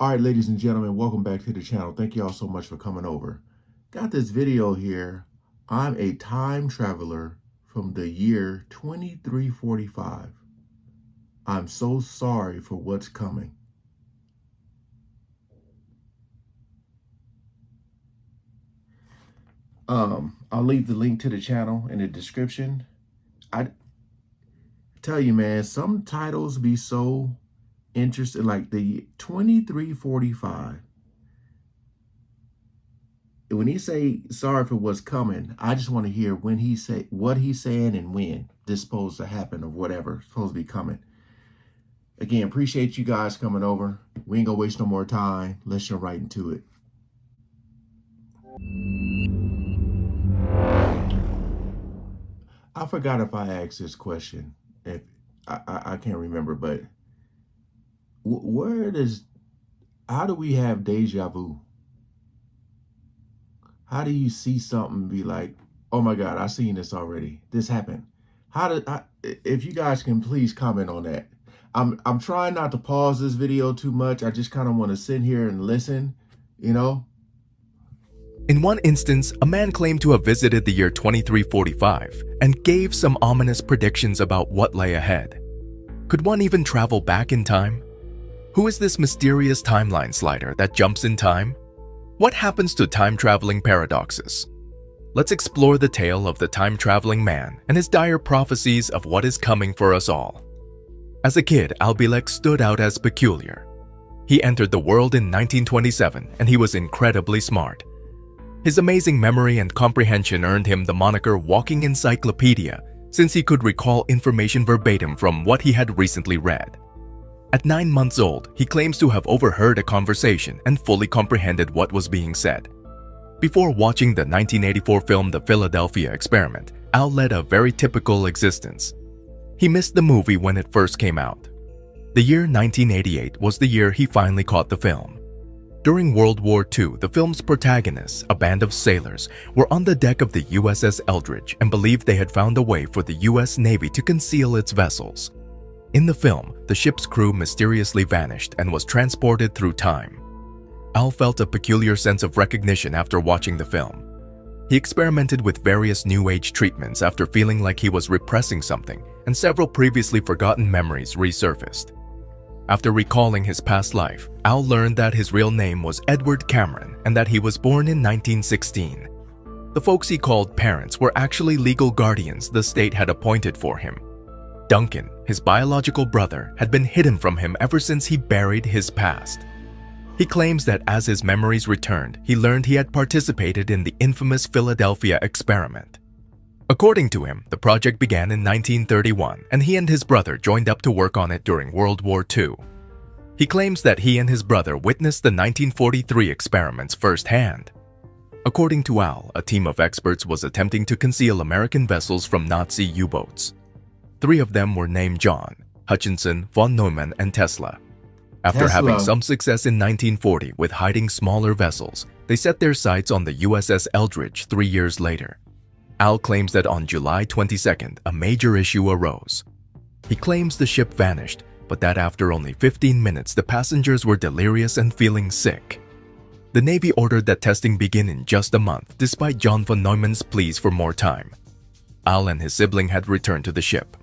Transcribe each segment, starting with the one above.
All right, ladies and gentlemen, welcome back to the channel. Thank you all so much for coming over. Got this video here. I'm a time traveler from the year 2345. I'm so sorry for what's coming. I'll leave the link to the channel in the description. I tell you, man, some titles be so interesting, like the 2345. When he say sorry for what's coming, I just want to hear when he say what he's saying and when this supposed to happen or whatever supposed to be coming. Again, appreciate you guys coming over. We ain't gonna waste no more time. Let's jump right into it. I forgot if I asked this question. If I can't remember, but how do we have deja vu? How do you see something and be like, oh my God, I've seen this already. This happened. If you guys can please comment on that. I'm trying not to pause this video too much. I just kind of want to sit here and listen, you know? In one instance, a man claimed to have visited the year 2345 and gave some ominous predictions about what lay ahead. Could one even travel back in time? Who is this mysterious timeline slider that jumps in time? What happens to time-traveling paradoxes? Let's explore the tale of the time-traveling man and his dire prophecies of what is coming for us all. As a kid, Albilex stood out as peculiar. He entered the world in 1927 and he was incredibly smart. His amazing memory and comprehension earned him the moniker Walking Encyclopedia since he could recall information verbatim from what he had recently read. At 9 months old, he claims to have overheard a conversation and fully comprehended what was being said. Before watching the 1984 film The Philadelphia Experiment, Al led a very typical existence. He missed the movie when it first came out. The year 1988 was the year he finally caught the film. During World War II, the film's protagonists, a band of sailors, were on the deck of the USS Eldridge and believed they had found a way for the US Navy to conceal its vessels. In the film, the ship's crew mysteriously vanished and was transported through time. Al felt a peculiar sense of recognition after watching the film. He experimented with various New Age treatments after feeling like he was repressing something, and several previously forgotten memories resurfaced. After recalling his past life, Al learned that his real name was Edward Cameron and that he was born in 1916. The folks he called parents were actually legal guardians the state had appointed for him. Duncan, his biological brother, had been hidden from him ever since he buried his past. He claims that as his memories returned, he learned he had participated in the infamous Philadelphia experiment. According to him, the project began in 1931, and he and his brother joined up to work on it during World War II. He claims that he and his brother witnessed the 1943 experiments firsthand. According to Al, a team of experts was attempting to conceal American vessels from Nazi U-boats. 3 of them were named John, Hutchinson, von Neumann, and Tesla. After having some success in 1940 with hiding smaller vessels, they set their sights on the USS Eldridge 3 years later. Al claims that on July 22nd, a major issue arose. He claims the ship vanished, but that after only 15 minutes, the passengers were delirious and feeling sick. The Navy ordered that testing begin in just a month, despite John von Neumann's pleas for more time. Al and his sibling had returned to the ship.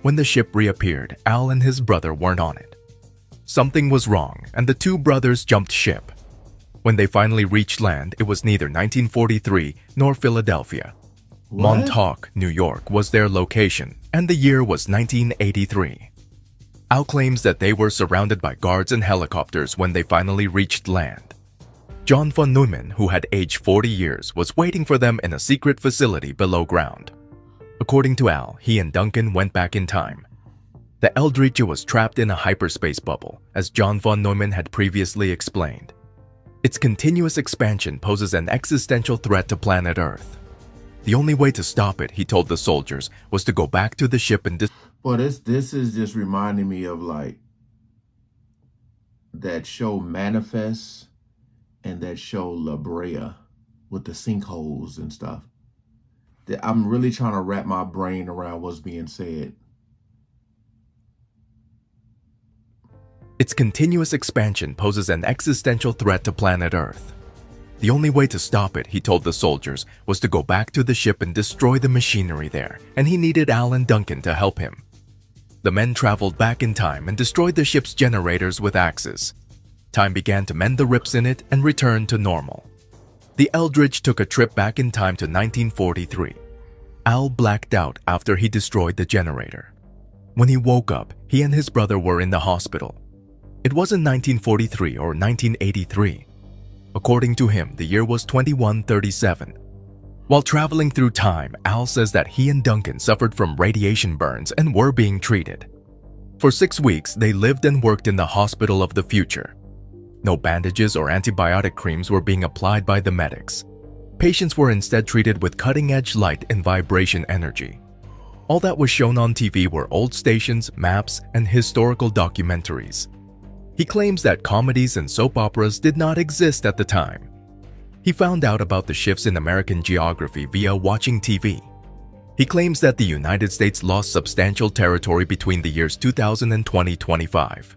When the ship reappeared, Al and his brother weren't on it. Something was wrong, and the 2 brothers jumped ship. When they finally reached land, it was neither 1943 nor Philadelphia. Montauk, New York was their location, and the year was 1983. Al claims that they were surrounded by guards and helicopters when they finally reached land. John von Neumann, who had aged 40 years, was waiting for them in a secret facility below ground. According to Al, he and Duncan went back in time. The Eldridge was trapped in a hyperspace bubble, as John von Neumann had previously explained. Its continuous expansion poses an existential threat to planet Earth. The only way to stop it, he told the soldiers, was to go back to the ship and Well, this is just reminding me of like that show Manifest and that show La Brea with the sinkholes and stuff. I'm really trying to wrap my brain around what's being said. Its continuous expansion poses an existential threat to planet Earth. The only way to stop it, he told the soldiers, was to go back to the ship and destroy the machinery there, and he needed Al and Duncan to help him. The men traveled back in time and destroyed the ship's generators with axes. Time began to mend the rips in it and return to normal. The Eldridge took a trip back in time to 1943. Al blacked out after he destroyed the generator. When he woke up, he and his brother were in the hospital. It wasn't 1943 or 1983. According to him, the year was 2137. While traveling through time, Al says that he and Duncan suffered from radiation burns and were being treated. For 6 weeks, they lived and worked in the hospital of the future. No bandages or antibiotic creams were being applied by the medics. Patients were instead treated with cutting-edge light and vibration energy. All that was shown on TV were old stations, maps, and historical documentaries. He claims that comedies and soap operas did not exist at the time. He found out about the shifts in American geography via watching TV. He claims that the United States lost substantial territory between the years 2000 and 2025.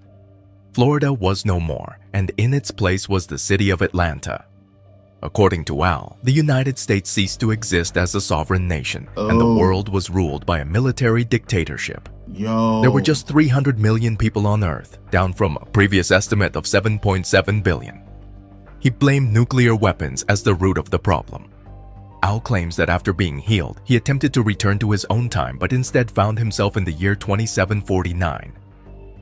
Florida was no more, and in its place was the city of Atlanta. According to Al, the United States ceased to exist as a sovereign nation, and the world was ruled by a military dictatorship. There were just 300 million people on Earth, down from a previous estimate of 7.7 billion. He blamed nuclear weapons as the root of the problem. Al claims that after being healed, he attempted to return to his own time but instead found himself in the year 2749.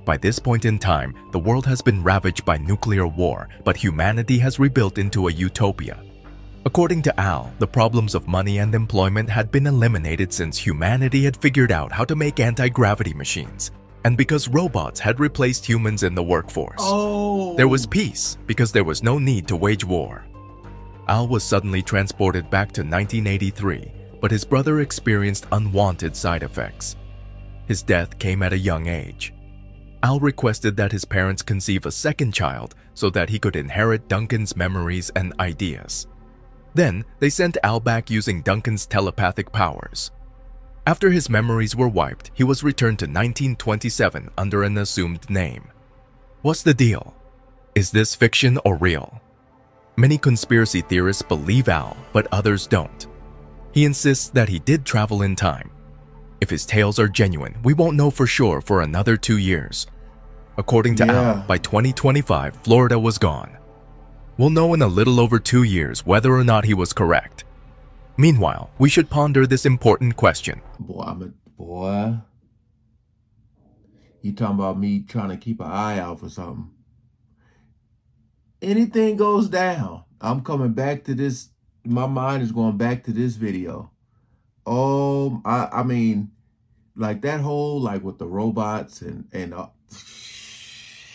By this point in time, the world has been ravaged by nuclear war, but humanity has rebuilt into a utopia. According to Al, the problems of money and employment had been eliminated since humanity had figured out how to make anti-gravity machines, and because robots had replaced humans in the workforce. There was peace because there was no need to wage war. Al was suddenly transported back to 1983, but his brother experienced unwanted side effects. His death came at a young age. Al requested that his parents conceive a second child so that he could inherit Duncan's memories and ideas. Then, they sent Al back using Duncan's telepathic powers. After his memories were wiped, he was returned to 1927 under an assumed name. What's the deal? Is this fiction or real? Many conspiracy theorists believe Al, but others don't. He insists that he did travel in time. If his tales are genuine, we won't know for sure for another 2 years. According to Al, by 2025, Florida was gone. We'll know in a little over 2 years whether or not he was correct. Meanwhile, we should ponder this important question. Boy, you talking about me trying to keep an eye out for something. Anything goes down. I'm coming back to this. My mind is going back to this video. I mean, like that whole, like with the robots and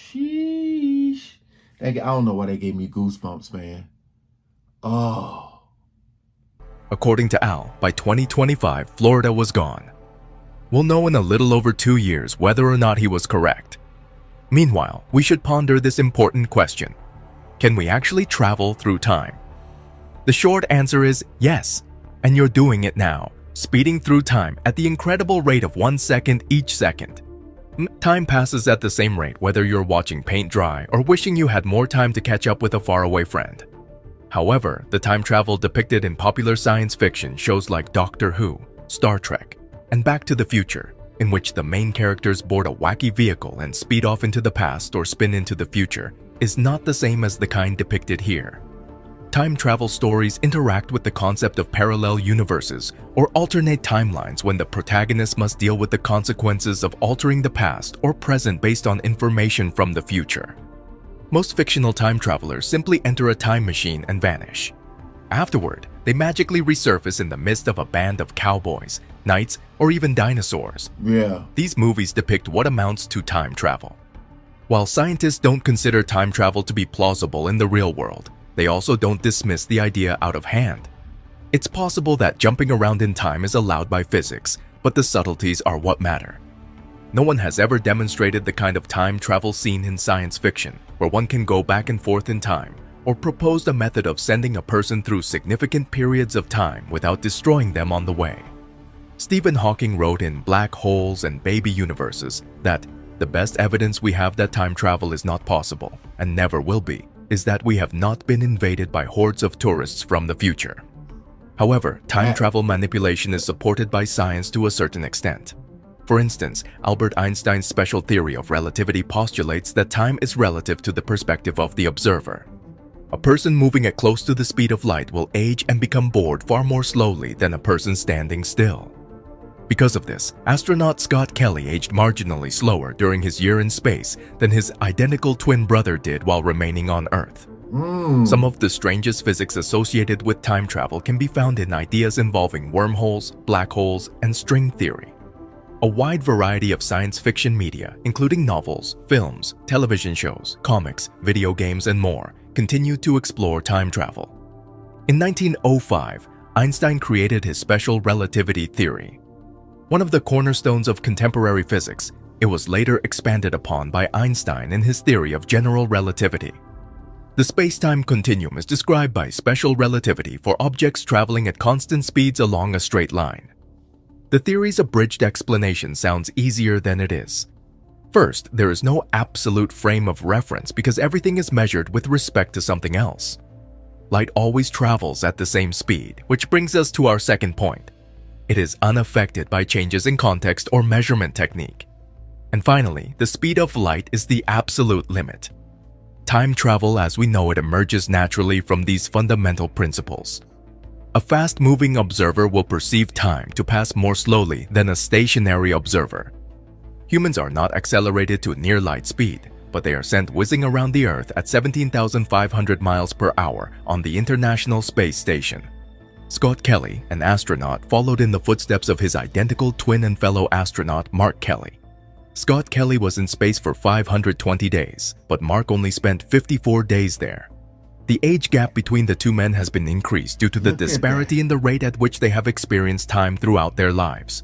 sheesh. I don't know why they gave me goosebumps, man. According to Al, by 2025, Florida was gone. We'll know in a little over 2 years whether or not he was correct. Meanwhile, we should ponder this important question. Can we actually travel through time? The short answer is yes, and you're doing it now, speeding through time at the incredible rate of 1 second each second. Time passes at the same rate whether you're watching paint dry or wishing you had more time to catch up with a faraway friend. However, the time travel depicted in popular science fiction shows like Doctor Who, Star Trek, and Back to the Future, in which the main characters board a wacky vehicle and speed off into the past or spin into the future, is not the same as the kind depicted here. Time travel stories interact with the concept of parallel universes or alternate timelines when the protagonist must deal with the consequences of altering the past or present based on information from the future. Most fictional time travelers simply enter a time machine and vanish. Afterward, they magically resurface in the midst of a band of cowboys, knights, or even dinosaurs. These movies depict what amounts to time travel. While scientists don't consider time travel to be plausible in the real world, they also don't dismiss the idea out of hand. It's possible that jumping around in time is allowed by physics, but the subtleties are what matter. No one has ever demonstrated the kind of time travel seen in science fiction, where one can go back and forth in time, or proposed a method of sending a person through significant periods of time without destroying them on the way. Stephen Hawking wrote in Black Holes and Baby Universes that The best evidence we have that time travel is not possible, and never will be, is that we have not been invaded by hordes of tourists from the future. However, time travel manipulation is supported by science to a certain extent. For instance, Albert Einstein's special theory of relativity postulates that time is relative to the perspective of the observer. A person moving at close to the speed of light will age and become bored far more slowly than a person standing still. Because of this, astronaut Scott Kelly aged marginally slower during his year in space than his identical twin brother did while remaining on Earth. Some of the strangest physics associated with time travel can be found in ideas involving wormholes, black holes, and string theory. A wide variety of science fiction media, including novels, films, television shows, comics, video games, and more, continue to explore time travel. In 1905, Einstein created his special relativity theory. One of the cornerstones of contemporary physics, it was later expanded upon by Einstein in his theory of general relativity. The space-time continuum is described by special relativity for objects traveling at constant speeds along a straight line. The theory's abridged explanation sounds easier than it is. First, there is no absolute frame of reference because everything is measured with respect to something else. Light always travels at the same speed, which brings us to our second point. It is unaffected by changes in context or measurement technique. And finally, the speed of light is the absolute limit. Time travel as we know it emerges naturally from these fundamental principles. A fast-moving observer will perceive time to pass more slowly than a stationary observer. Humans are not accelerated to near light speed, but they are sent whizzing around the Earth at 17,500 miles per hour on the International Space Station. Scott Kelly, an astronaut, followed in the footsteps of his identical twin and fellow astronaut Mark Kelly. Scott Kelly was in space for 520 days, but Mark only spent 54 days there. The age gap between the two men has been increased due to the disparity in the rate at which they have experienced time throughout their lives.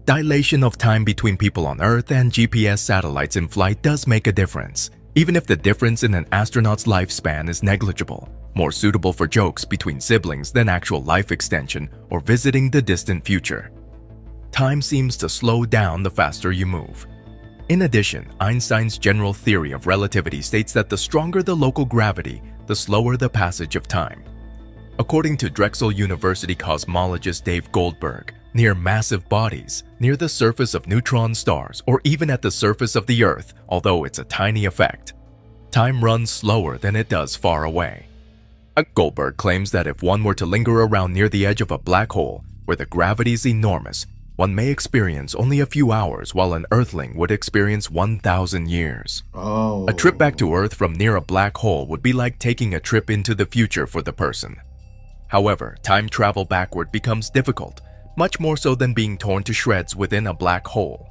Dilation of time between people on Earth and GPS satellites in flight does make a difference, even if the difference in an astronaut's lifespan is negligible, more suitable for jokes between siblings than actual life extension or visiting the distant future. Time seems to slow down the faster you move. In addition, Einstein's general theory of relativity states that the stronger the local gravity, the slower the passage of time. According to Drexel University cosmologist Dave Goldberg, near massive bodies, near the surface of neutron stars, or even at the surface of the Earth, although it's a tiny effect, time runs slower than it does far away. Goldberg claims that if one were to linger around near the edge of a black hole, where the gravity is enormous, one may experience only a few hours while an Earthling would experience 1,000 years. A trip back to Earth from near a black hole would be like taking a trip into the future for the person. However, time travel backward becomes difficult, much more so than being torn to shreds within a black hole.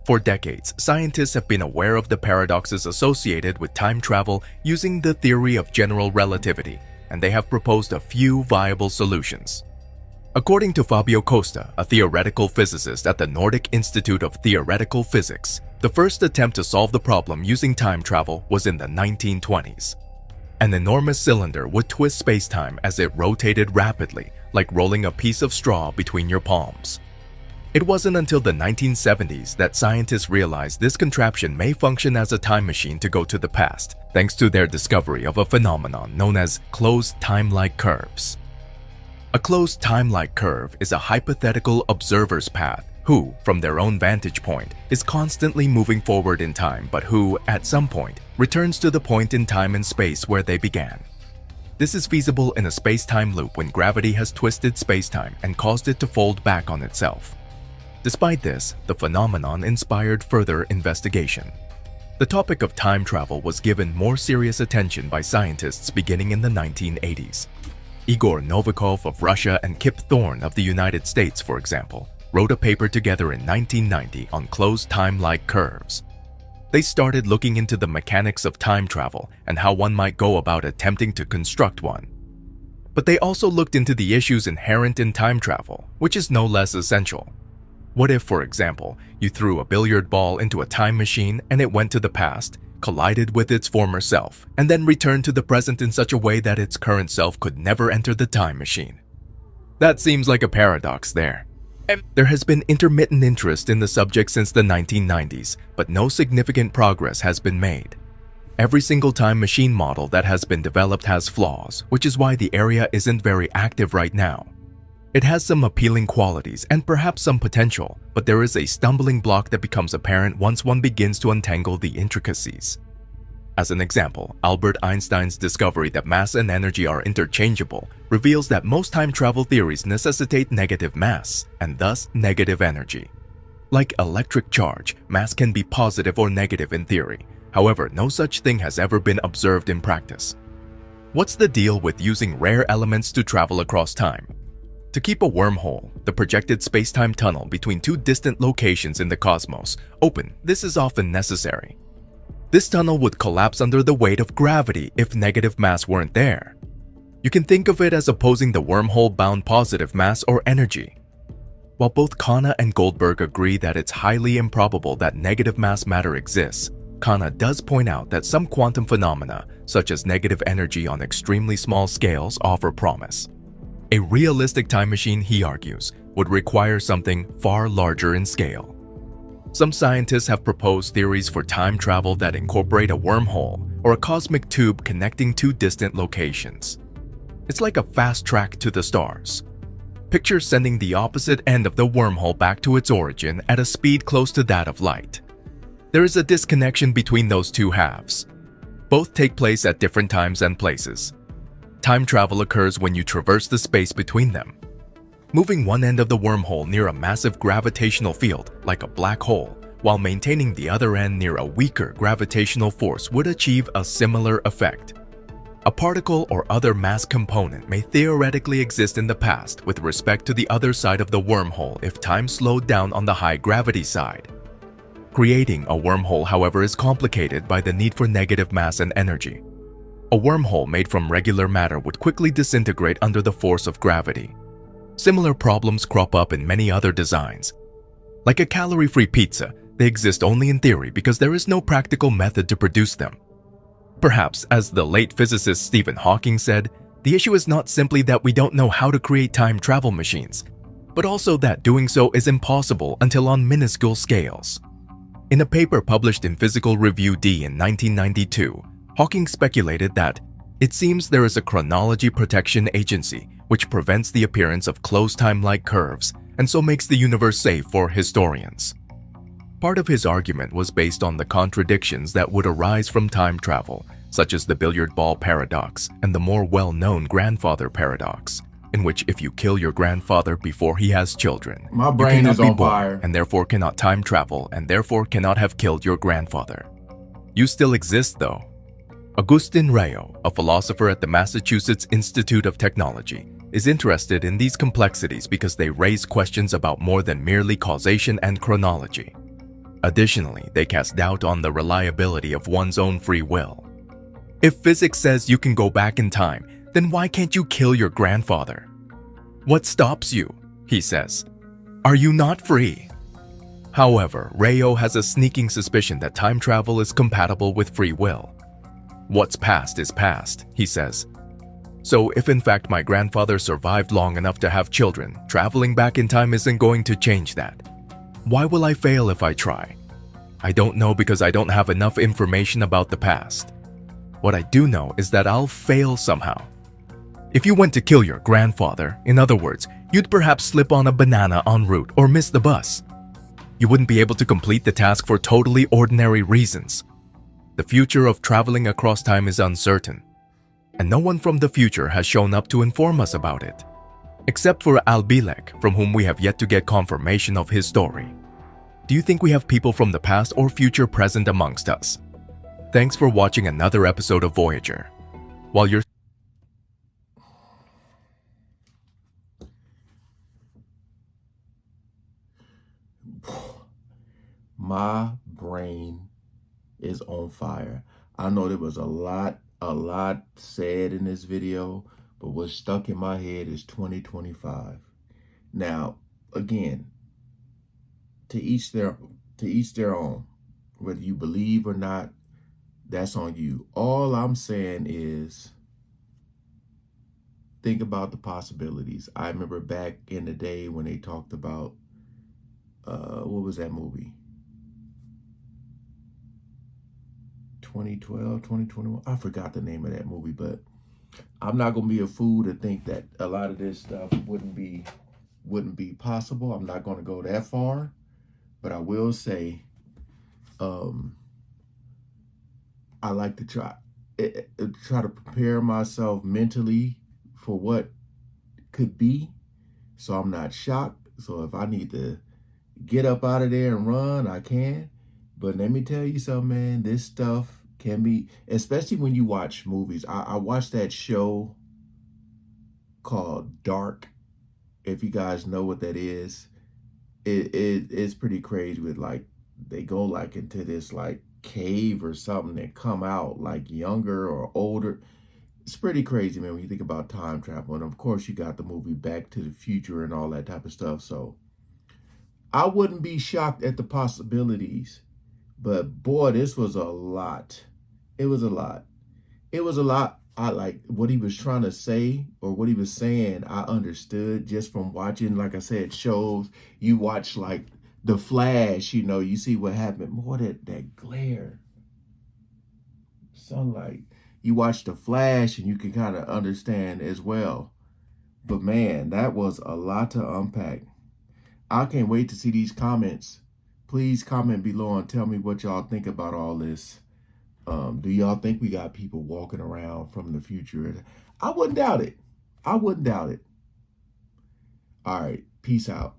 For decades, scientists have been aware of the paradoxes associated with time travel using the theory of general relativity, and they have proposed a few viable solutions. According to Fabio Costa, a theoretical physicist at the Nordic Institute of Theoretical Physics, the first attempt to solve the problem using time travel was in the 1920s. An enormous cylinder would twist spacetime as it rotated rapidly, like rolling a piece of straw between your palms. It wasn't until the 1970s that scientists realized this contraption may function as a time machine to go to the past, thanks to their discovery of a phenomenon known as closed time-like curves. A closed time-like curve is a hypothetical observer's path who, from their own vantage point, is constantly moving forward in time but who, at some point, returns to the point in time and space where they began. This is feasible in a space-time loop when gravity has twisted spacetime and caused it to fold back on itself. Despite this, the phenomenon inspired further investigation. The topic of time travel was given more serious attention by scientists beginning in the 1980s. Igor Novikov of Russia and Kip Thorne of the United States, for example, wrote a paper together in 1990 on closed time-like curves. They started looking into the mechanics of time travel and how one might go about attempting to construct one. But they also looked into the issues inherent in time travel, which is no less essential. What if, for example, you threw a billiard ball into a time machine and it went to the past, collided with its former self, and then returned to the present in such a way that its current self could never enter the time machine? That seems like a paradox there. There has been intermittent interest in the subject since the 1990s, but no significant progress has been made. Every single time machine model that has been developed has flaws, which is why the area isn't very active right now. It has some appealing qualities and perhaps some potential, but there is a stumbling block that becomes apparent once one begins to untangle the intricacies. As an example, Albert Einstein's discovery that mass and energy are interchangeable reveals that most time travel theories necessitate negative mass, and thus negative energy. Like electric charge, mass can be positive or negative in theory. However, no such thing has ever been observed in practice. What's the deal with using rare elements to travel across time? To keep a wormhole, the projected space-time tunnel between two distant locations in the cosmos, open, this is often necessary. This tunnel would collapse under the weight of gravity if negative mass weren't there. You can think of it as opposing the wormhole-bound positive mass or energy. While both Khanna and Goldberg agree that it's highly improbable that negative mass matter exists, Khanna does point out that some quantum phenomena, such as negative energy on extremely small scales, offer promise. A realistic time machine, he argues, would require something far larger in scale. Some scientists have proposed theories for time travel that incorporate a wormhole or a cosmic tube connecting two distant locations. It's like a fast track to the stars. Picture sending the opposite end of the wormhole back to its origin at a speed close to that of light. There is a disconnection between those two halves. Both take place at different times and places. Time travel occurs when you traverse the space between them. Moving one end of the wormhole near a massive gravitational field, like a black hole, while maintaining the other end near a weaker gravitational force would achieve a similar effect. A particle or other mass component may theoretically exist in the past with respect to the other side of the wormhole if time slowed down on the high gravity side. Creating a wormhole, however, is complicated by the need for negative mass and energy. A wormhole made from regular matter would quickly disintegrate under the force of gravity. Similar problems crop up in many other designs. Like a calorie-free pizza, they exist only in theory because there is no practical method to produce them. Perhaps, as the late physicist Stephen Hawking said, the issue is not simply that we don't know how to create time travel machines, but also that doing so is impossible until on minuscule scales. In a paper published in Physical Review D in 1992, Hawking speculated that it seems there is a chronology protection agency which prevents the appearance of closed time-like curves and so makes the universe safe for historians. Part of his argument was based on the contradictions that would arise from time travel, such as the billiard ball paradox and the more well-known grandfather paradox, in which if you kill your grandfather before he has children, My you brain cannot is be on born fire. and therefore cannot time travel and therefore cannot have killed your grandfather. You still exist though. Agustin Rayo, a philosopher at the Massachusetts Institute of Technology, is interested in these complexities because they raise questions about more than merely causation and chronology. Additionally, they cast doubt on the reliability of one's own free will. If physics says you can go back in time, then why can't you kill your grandfather? What stops you? He says. Are you not free? However, Rayo has a sneaking suspicion that time travel is compatible with free will. What's past is past, he says. So if in fact my grandfather survived long enough to have children, traveling back in time isn't going to change that. Why will I fail if I try? I don't know because I don't have enough information about the past. What I do know is that I'll fail somehow. If you went to kill your grandfather, in other words, you'd perhaps slip on a banana en route or miss the bus. You wouldn't be able to complete the task for totally ordinary reasons. The future of traveling across time is uncertain, and no one from the future has shown up to inform us about it, except for Albilek, from whom we have yet to get confirmation of his story. Do you think we have people from the past or future present amongst us? Thanks for watching another episode of Voyager. While you're My brain is on fire. I know there was a lot said in this video, but what's stuck in my head is 2025. Now, again, to each their own. Whether you believe or not, that's on you. All I'm saying is think about the possibilities. I remember back in the day when they talked about, what was that movie? 2012, 2021. I forgot the name of that movie, but I'm not gonna be a fool to think that a lot of this stuff wouldn't be possible. I'm not gonna go that far, but I will say, um, I like to try to prepare myself mentally for what could be, so I'm not shocked. So if I need to get up out of there and run, I can. But let me tell you something, man. This stuff can be, especially when you watch movies. I watched that show called Dark. If you guys know what that is, it's pretty crazy. With like, they go like into this like cave or something and come out like younger or older. It's pretty crazy, man, when you think about time travel. And of course, you got the movie Back to the Future and all that type of stuff. So I wouldn't be shocked at the possibilities. But boy, this was a lot. It was a lot. It was a lot. I like what he was trying to say, or what he was saying. I understood just from watching, like I said, shows. You watch like The Flash, you see what happened. More that glare, sunlight. You watch The Flash and you can kind of understand as well. But man, that was a lot to unpack. I can't wait to see these comments. Please comment below and tell me what y'all think about all this. Do y'all think we got people walking around from the future? I wouldn't doubt it. I wouldn't doubt it. All right. Peace out.